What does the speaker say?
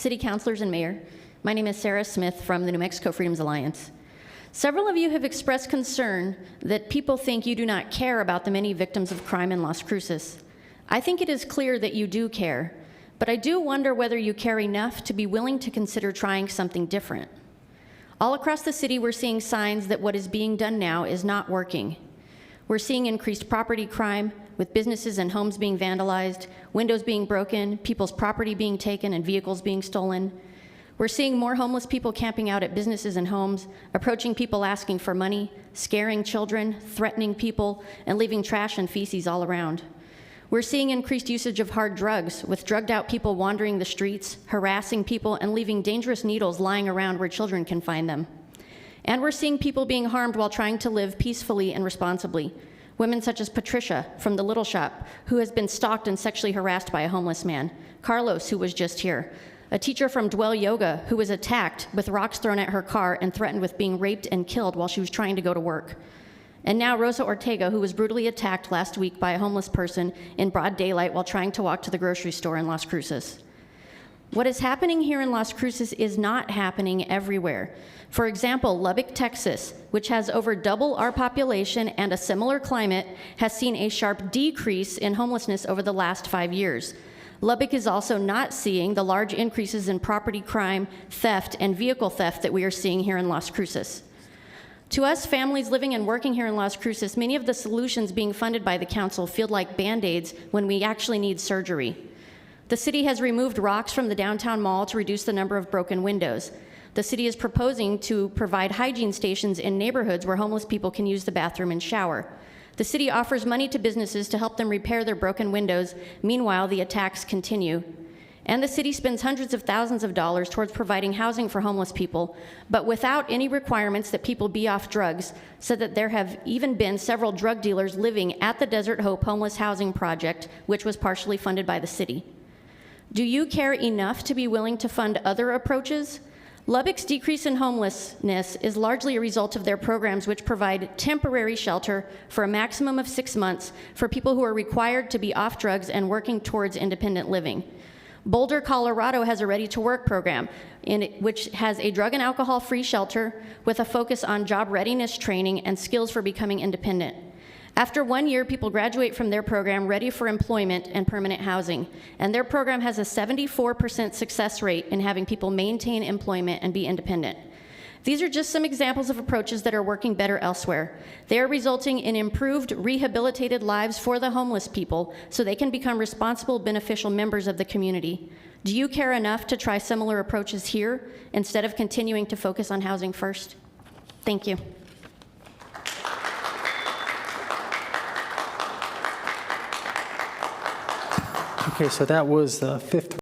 City Councilors, and Mayor. My name is Sarah Smith from the New Mexico Freedoms Alliance. Several of you have expressed concern that people think you do not care about the many victims of crime in Las Cruces. I think it is clear that you do care, but I do wonder whether you care enough to be willing to consider trying something different. All across the city, we're seeing signs that what is being done now is not working. We're seeing increased property crime, with businesses and homes being vandalized, windows being broken, people's property being taken, and vehicles being stolen. We're seeing more homeless people camping out at businesses and homes, approaching people asking for money, scaring children, threatening people, and leaving trash and feces all around. We're seeing increased usage of hard drugs, with drugged out people wandering the streets, harassing people, and leaving dangerous needles lying around where children can find them. And we're seeing people being harmed while trying to live peacefully and responsibly. Women such as Patricia from the Little Shop, who has been stalked and sexually harassed by a homeless man. Carlos, who was just here. A teacher from Dwell Yoga, who was attacked with rocks thrown at her car and threatened with being raped and killed while she was trying to go to work. And now Rosa Ortega, who was brutally attacked last week by a homeless person in broad daylight while trying to walk to the grocery store in Las Cruces. What is happening here in Las Cruces is not happening everywhere. For example, Lubbock, Texas, which has over double our population and a similar climate, has seen a sharp decrease in homelessness over the last 5 years. Lubbock is also not seeing the large increases in property crime, theft, and vehicle theft that we are seeing here in Las Cruces. To us, families living and working here in Las Cruces, many of the solutions being funded by the council feel like Band-Aids when we actually need surgery. The city has removed rocks from the downtown mall to reduce the number of broken windows. The city is proposing to provide hygiene stations in neighborhoods where homeless people can use the bathroom and shower. The city offers money to businesses to help them repair their broken windows. Meanwhile, the attacks continue. And the city spends hundreds of thousands of dollars towards providing housing for homeless people, but without any requirements that people be off drugs, so that there have even been several drug dealers living at the Desert Hope Homeless Housing Project, which was partially funded by the city. Do you care enough to be willing to fund other approaches? Lubbock's decrease in homelessness is largely a result of their programs, which provide temporary shelter for a maximum of 6 months for people who are required to be off drugs and working towards independent living. Boulder, Colorado has a ready-to-work program which has a drug and alcohol-free shelter with a focus on job readiness training and skills for becoming independent. After 1 year, people graduate from their program ready for employment and permanent housing, and their program has a 74% success rate in having people maintain employment and be independent. These are just some examples of approaches that are working better elsewhere. They are resulting in improved, rehabilitated lives for the homeless people so they can become responsible, beneficial members of the community. Do you care enough to try similar approaches here instead of continuing to focus on housing first? Thank you. Okay, so that was the fifth